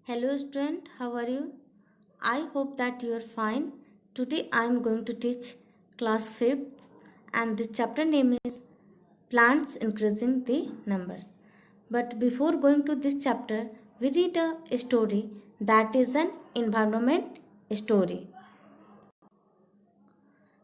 Hello student, how are you? I hope that you are fine. Today I am going to teach class 5th and the chapter name is Plants Increasing the Numbers. But before going to this chapter, we read a story that is an environment story.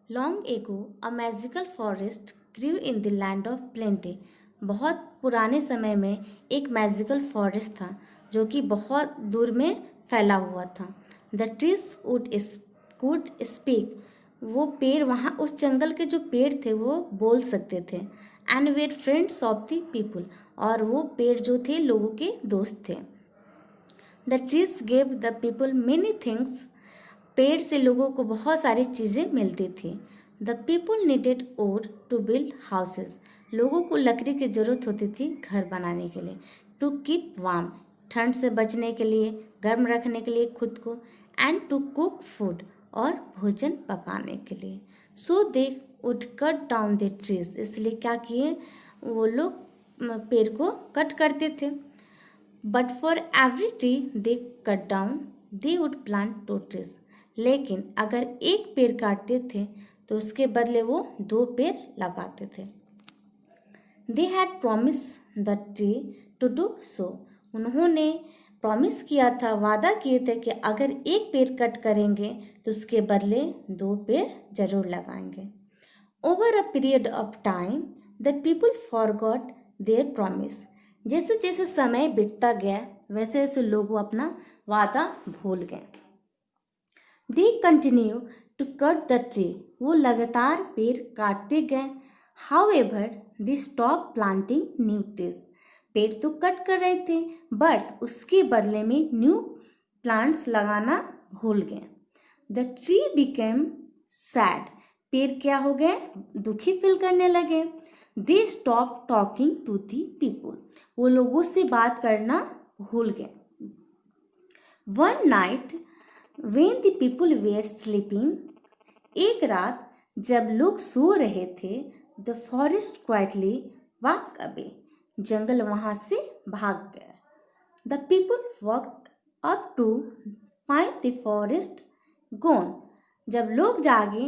Long ago, a magical forest grew in the land of plenty. बहुत पुराने समय में एक magical forest था जो कि बहुत दूर में फैला हुआ था. The trees could speak. वो पेड़ वहाँ उस जंगल के जो पेड़ थे वो बोल सकते थे. And were friends of the people. और वो पेड़ जो थे लोगों के दोस्त थे. The trees gave the people many things. पेड़ से लोगों को बहुत सारी चीज़ें मिलती थी. The people needed wood to build houses. लोगों को लकड़ी की ज़रूरत होती थी घर बनाने के लिए. To keep warm. ठंड से बचने के लिए, गर्म रखने के लिए खुद को. And to cook food. और भोजन पकाने के लिए. So they would cut down the trees. इसलिए क्या किए वो लोग पेड़ को कट करते थे. But for every tree they cut down they would plant two trees. लेकिन अगर एक पेड़ काटते थे तो उसके बदले वो 2 पेड़ लगाते थे. They had promise the tree to do so. उन्होंने प्रॉमिस किया था, वादा किए थे कि अगर एक पेड़ कट करेंगे तो उसके बदले 2 पेड़ जरूर लगाएंगे. Over a period of time the people forgot their promise. जैसे जैसे समय बीतता गया वैसे वैसे लोग अपना वादा भूल गए. They continue to cut the tree. वो लगातार पेड़ काटते गए. However they stop planting new trees. पेड़ तो कट कर रहे थे बट उसके बदले में न्यू प्लांट्स लगाना भूल गए. The tree became sad. पेड़ क्या हो गए, दुखी फील करने लगे. They stop talking to the people. वो लोगों से बात करना भूल गए. One night when the people were sleeping. एक रात जब लोग सो रहे थे, the forest quietly walk away. जंगल वहां से भाग गया. The people woke up to find the forest gone. जब लोग जागे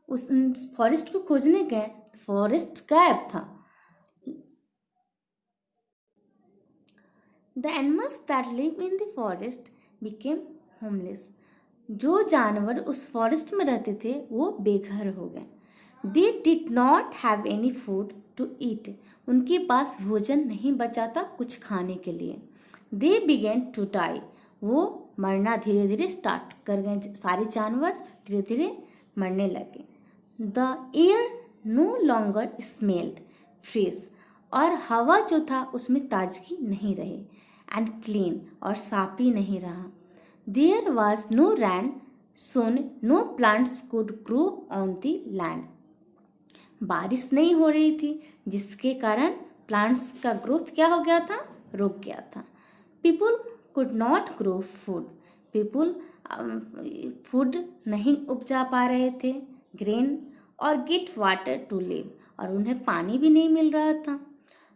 उस फॉरेस्ट को खोजने गए, फॉरेस्ट गायब था. The animals that live in the forest became homeless. जो जानवर उस फॉरेस्ट में रहते थे वो बेघर हो गए. They did not have any food to eat. उनके पास भोजन नहीं बचा था कुछ खाने के लिए. दे बिगेन टू डाई. वो मरना धीरे धीरे स्टार्ट कर गए. सारे जानवर धीरे धीरे मरने लगे. The air no longer smelled fresh. और हवा जो था उसमें ताजगी नहीं रही. And clean. और साफ ही नहीं रहा. There was no rain soon. No plants could grow on the land. बारिश नहीं हो रही थी जिसके कारण प्लांट्स का ग्रोथ क्या हो गया था, रुक गया था. People could not grow food. People food नहीं उपजा पा रहे थे, ग्रेन और गेट वाटर टू लिव. और उन्हें पानी भी नहीं मिल रहा था.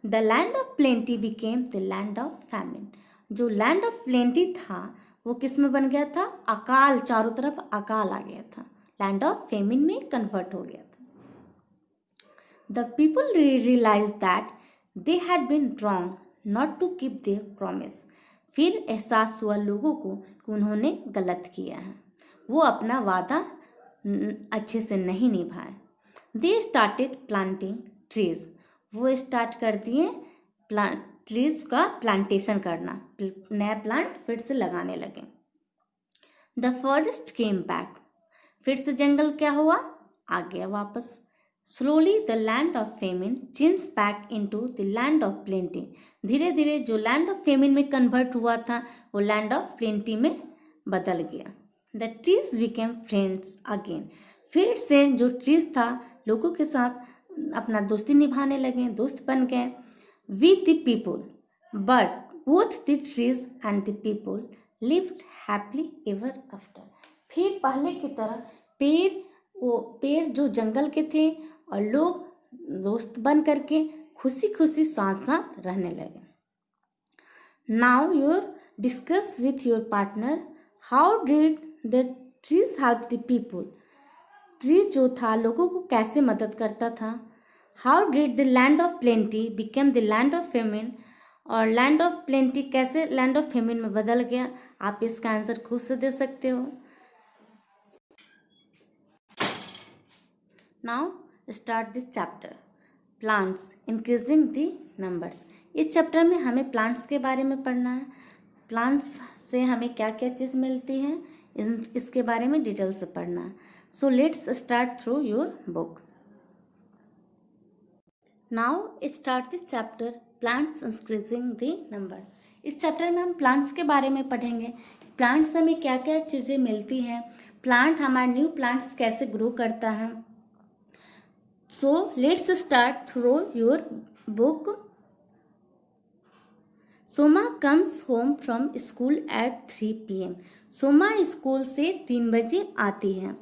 The land of plenty became the land of famine. जो लैंड ऑफ प्लेंटी था वो किस में बन गया था, अकाल. चारों तरफ अकाल आ गया था. लैंड ऑफ फेमिन में कन्वर्ट हो गया था. The people realize that they had been wrong not to keep their promise. फिर एहसास हुआ लोगों को कि उन्होंने गलत किया है, वो अपना वादा अच्छे से नहीं निभाए. They started planting trees. वो स्टार्ट कर दिए ट्रीज का प्लांटेशन करना, नया प्लांट फिर से लगाने लगे. The forest came back. फिर से जंगल क्या हुआ, आ गया वापस. Slowly the land of famine change back into the land of plenty. धीरे धीरे जो लैंड ऑफ फेमिन में कन्वर्ट हुआ था वो लैंड ऑफ प्लेंटी में बदल गया. The trees became friends again. फिर से जो ट्रीज था लोगों के साथ अपना दोस्ती निभाने लगे, दोस्त बन गए. with the people, but both the trees and the people lived happily ever after. फिर पहले की तरह पेड़ जो जंगल के थे और लोग दोस्त बन करके खुशी खुशी साथ साथ रहने लगे. Now your Discuss with your partner how did the trees help the people. Tree जो था लोगों को कैसे मदद करता था. How did the land of plenty become the land of famine, और लैंड ऑफ प्लेंटी कैसे लैंड ऑफ फेमिन में बदल गया. आप इसका आंसर खुद से दे सकते हो. Now start this chapter. Plants increasing the numbers. इस चैप्टर में हमें प्लांट्स के बारे में पढ़ना है. प्लांट्स से हमें क्या क्या चीज़ मिलती है इसके बारे में डिटेल से पढ़ना है. So let's start through your book. Now start this chapter plants increasing the number. इस चैप्टर में हम प्लांट्स के बारे में पढ़ेंगे. प्लांट्स से हमें क्या क्या चीज़ें मिलती हैं, प्लांट हमारा न्यू प्लांट्स कैसे ग्रो करता है. So let's start through your book. Soma comes home from school at 3 PM. Soma school से 3 बजे आती है.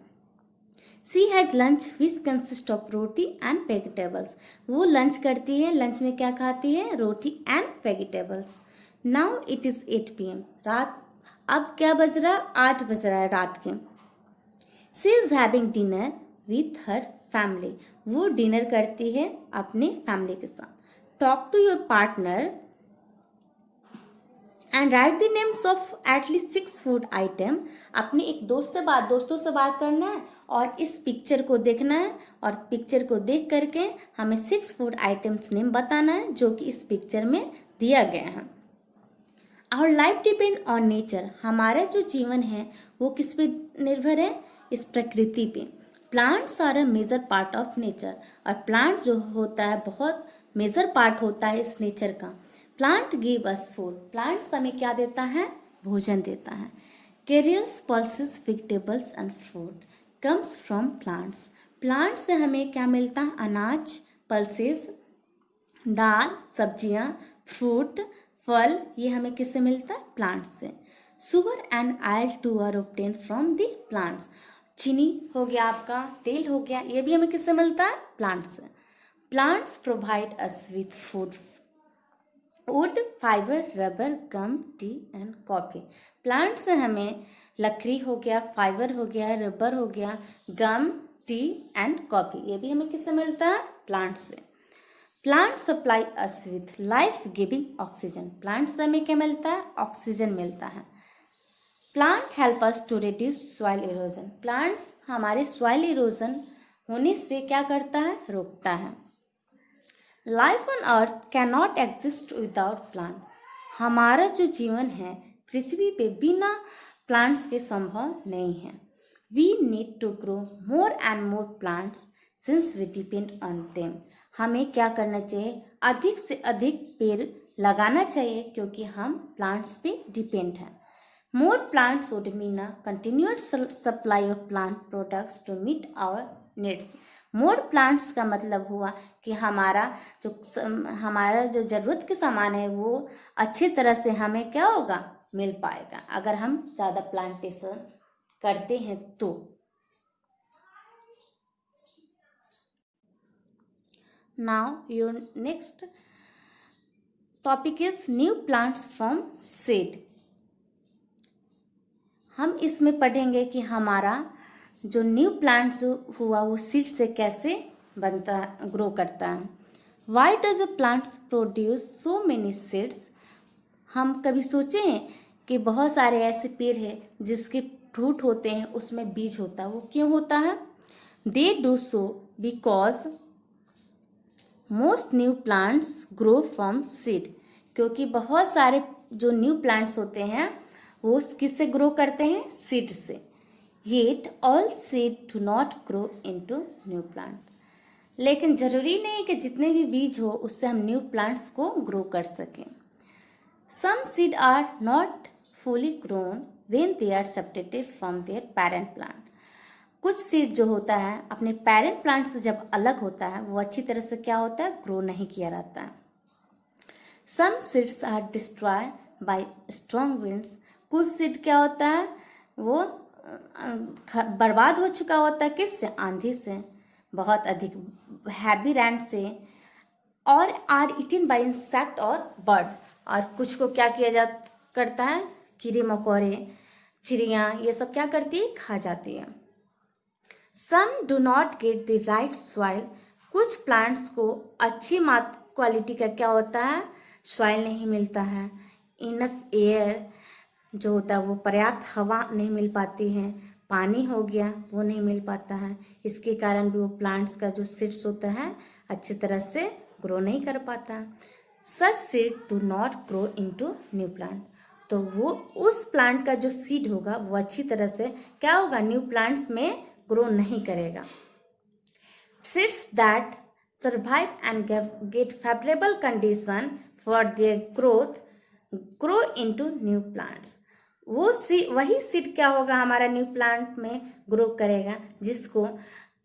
She has lunch which consist of roti and vegetables. वो लंच करती है. लंच में क्या खाती है? Roti and vegetables. Now it is 8 PM. रात अब क्या बज रहा है? 8 बज रहा है रात के. She is having dinner with her family. वो डिनर करती है अपने फैमिली के साथ. Talk to your partner and write the names of at least 6 food item. अपने एक दोस्तों से बात करना है और इस पिक्चर को देखना है, और पिक्चर को देख करके हमें 6 फूड आइटम्स नेम बताना है जो कि इस पिक्चर में दिया गया है. Our life depend on nature. हमारा जो जीवन है वो किस पे निर्भर है? इस प्रकृति पे. Plants are a major part of nature. और प्लांट जो होता है बहुत मेजर पार्ट होता है इस नेचर का. Plant give us food. Plants हमें क्या देता है? भोजन देता है. Carriers pulses vegetables and fruit comes from plants. Plant से हमें क्या मिलता है? अनाज, पल्सेस, दाल, सब्जियां, फ्रूट, फल. ये हमें किससे मिलता है? प्लांट से. Sugar and oil too are obtain from the plants. चीनी हो गया आपका, तेल हो गया, ये भी हमें किससे मिलता है? प्लांट से. Plants provide us with food, wood, fibre, rubber, gum, tea and coffee. Plant से हमें लकड़ी हो गया, फाइबर हो गया, रबर हो गया, गम, टी एंड कॉफ़ी. ये भी हमें किससे मिलता है? प्लांट से. Plant supply us with life giving oxygen. Plant से हमें क्या मिलता है? ऑक्सीजन मिलता है. Plant help us to reduce soil erosion. Plants हमारे सॉइल इरोजन होने से क्या करता है? रोकता है. Life on earth can not exist without plant. हमारा जो जीवन है पृथ्वी पे बिना प्लांट्स के संभव नहीं है. We need to grow more and more plants since we depend on them. हमें क्या करना चाहिए? अधिक से अधिक पेड़ लगाना चाहिए क्योंकि हम प्लांट्स पे डिपेंड हैं. More plants would mean a continuous supply of plant products to meet our needs. More plants का मतलब हुआ कि हमारा जो ज़रूरत के सामान है वो अच्छी तरह से हमें क्या होगा? मिल पाएगा अगर हम ज़्यादा प्लांटेशन करते हैं तो. Now your next topic is new plants from seed. हम इसमें पढ़ेंगे कि हमारा जो न्यू प्लांट्स हुआ वो सीड से कैसे बनता, ग्रो करता है. Why does a plants produce so many seeds. हम कभी सोचे हैं कि बहुत सारे ऐसे पेड़ हैं जिसके फ्रूट होते हैं उसमें बीज होता है. वो क्यों होता है? They do so because most new plants grow from seed. क्योंकि बहुत सारे जो न्यू प्लांट्स होते हैं वो किससे ग्रो करते हैं? सीड से. Yet all seed do not grow into new plant. लेकिन ज़रूरी नहीं कि जितने भी बीज हो उससे हम न्यू प्लांट्स को ग्रो कर सकें. Some seed are not fully grown when they are separated from their parent plant. कुछ सीड जो होता है अपने पेरेंट प्लांट से जब अलग होता है वो अच्छी तरह से क्या होता है? ग्रो नहीं किया रहता है. Some seeds are destroy by strong winds. कुछ सीड क्या होता है? वो बर्बाद हो चुका होता है. किससे? आंधी से, बहुत अधिक हैवी रैन से. और आर इटन बाय इंसेक्ट और बर्ड. और कुछ को क्या किया करता है, कीड़े मकोड़े, चिड़िया, ये सब क्या करती है, खा जाती है। Some do not get the right soil, कुछ प्लांट्स को अच्छी मात क्वालिटी का क्या होता है, सॉइल नहीं मिलता है। इनफ एयर जो होता है वो पर्याप्त हवा नहीं मिल पाती है। पानी हो गया वो नहीं मिल पाता है, इसके कारण भी वो प्लांट्स का जो सीड्स होता है अच्छी तरह से ग्रो नहीं कर पाता। Such seed do not grow into new plant, तो वो उस प्लांट का जो सीड होगा वो अच्छी तरह से क्या होगा, न्यू प्लांट्स में ग्रो नहीं करेगा। Seeds that survive and get favourable condition for their growth grow into new plants, वही सीड क्या होगा, हमारा न्यू प्लांट में ग्रो करेगा, जिसको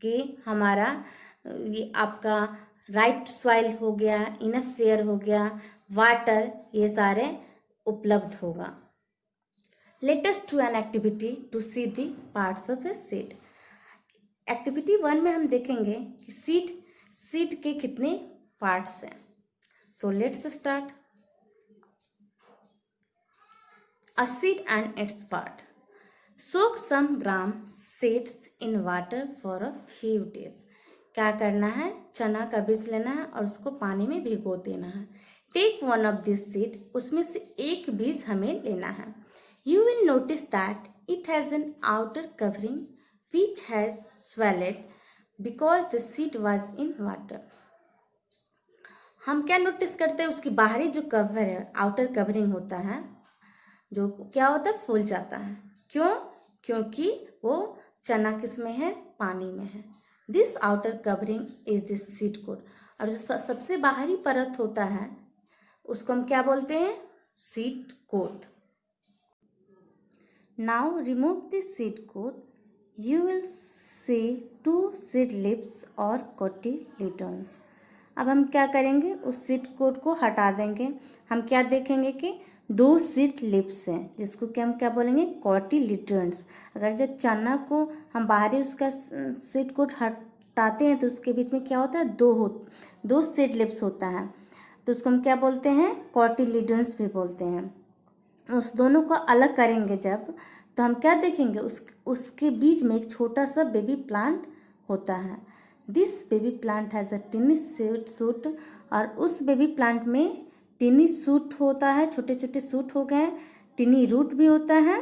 कि हमारा ये आपका राइट सॉइल हो गया, इनफ एयर हो गया, वाटर, ये सारे उपलब्ध होगा। Let us to an activity to see the parts of a seed. Activity 1 में हम देखेंगे कि सीड के कितने पार्ट्स हैं। सो let's start. A seed and its part. Soak some gram seeds in water for a few days. क्या करना है, चना का बीज लेना है और उसको पानी में भिगो देना है। Take one of this seed, उसमें से एक बीज हमें लेना है। You will notice that it has an outer covering which has swelled because the seed was in water. हम क्या नोटिस करते हैं, उसकी बाहरी जो कवर है, आउटर कवरिंग होता है, जो क्या होता है, फूल जाता है। क्यों? क्योंकि वो चना किस में है, पानी में है। This outer covering is this seed coat, और जो सबसे बाहरी परत होता है उसको हम क्या बोलते हैं, seed coat. Now remove this seed coat, you will see 2 seed leaves और कोटिलीडन्स। अब हम क्या करेंगे, उस सीड कोट को हटा देंगे। हम क्या देखेंगे कि 2 सीड लिप्स हैं, जिसको कि हम क्या बोलेंगे, कोटिलीडन्स। अगर जब चना को हम बाहरी उसका सीड कोट हटाते हैं तो उसके बीच में क्या होता है, 2 सीड लिप्स होता है, तो उसको हम क्या बोलते हैं, कोटिलीडन्स भी बोलते हैं। उस दोनों को अलग करेंगे जब, तो हम क्या देखेंगे, उसके बीच में एक छोटा सा बेबी प्लांट होता है। This baby plant has a टिनी suit, और उस बेबी प्लांट में टिनी सूट होता है, छोटे छोटे सूट हो गए, टिनी रूट भी होता है।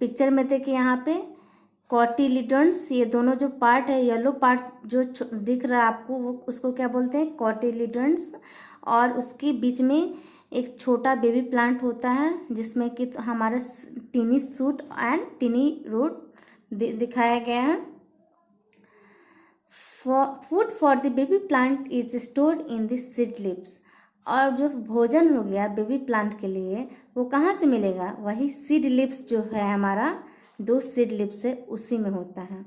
पिक्चर में देखिए यहाँ पे कोटिलीडन्स, ये दोनों जो पार्ट है, येलो पार्ट जो दिख रहा है आपको, वो उसको क्या बोलते हैं, कोटिलीडन्स। और उसके बीच में एक छोटा बेबी प्लांट होता है जिसमें कि हमारा tiny shoot and tiny root दिखाया गया है। Food for the baby plant is stored in the seed leaves, और जो भोजन हो गया बेबी प्लांट के लिए वो कहाँ से मिलेगा, वही सीड लिप्स जो है हमारा 2 सीड लिप्स है उसी में होता है।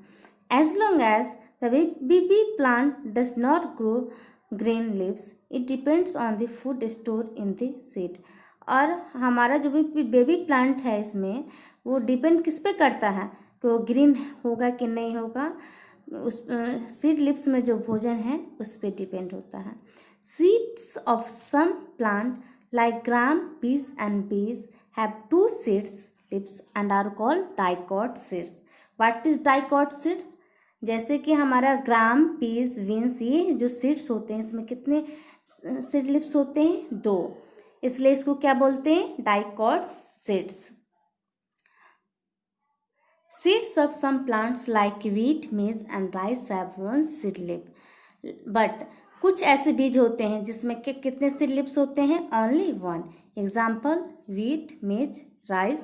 As long as the baby plant does not grow green leaves, it depends on the food store in the seed. और हमारा जो भी बेबी प्लांट है इसमें वो डिपेंड किस पे करता है कि वो ग्रीन होगा कि नहीं होगा, उस सीड लिप्स में जो भोजन है उस पर डिपेंड होता है। Seeds of some plant like gram, peas and बीज have 2 seeds lips and are called dicot seeds. What is dicot seeds? जैसे कि हमारा ग्राम, पीस, बीन्स, ये जो सीड्स होते हैं इसमें कितने सीड लिप्स होते हैं, 2, इसलिए इसको क्या बोलते हैं, dicot seeds. Seeds of some plants like wheat, maize and rice have 1 seed lip. But कुछ ऐसे बीज होते हैं जिसमें कितने सीड लिप्स होते हैं, only 1। Example wheat, maize, rice,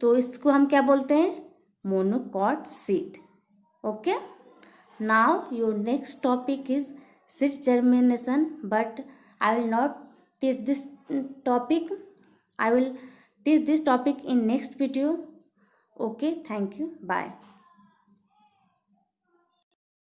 तो इसको हम क्या बोलते हैं, monocot seed. Okay, now your next topic is seed germination, but I will not teach this topic, I will teach this topic in next video. Okay, thank you. Bye.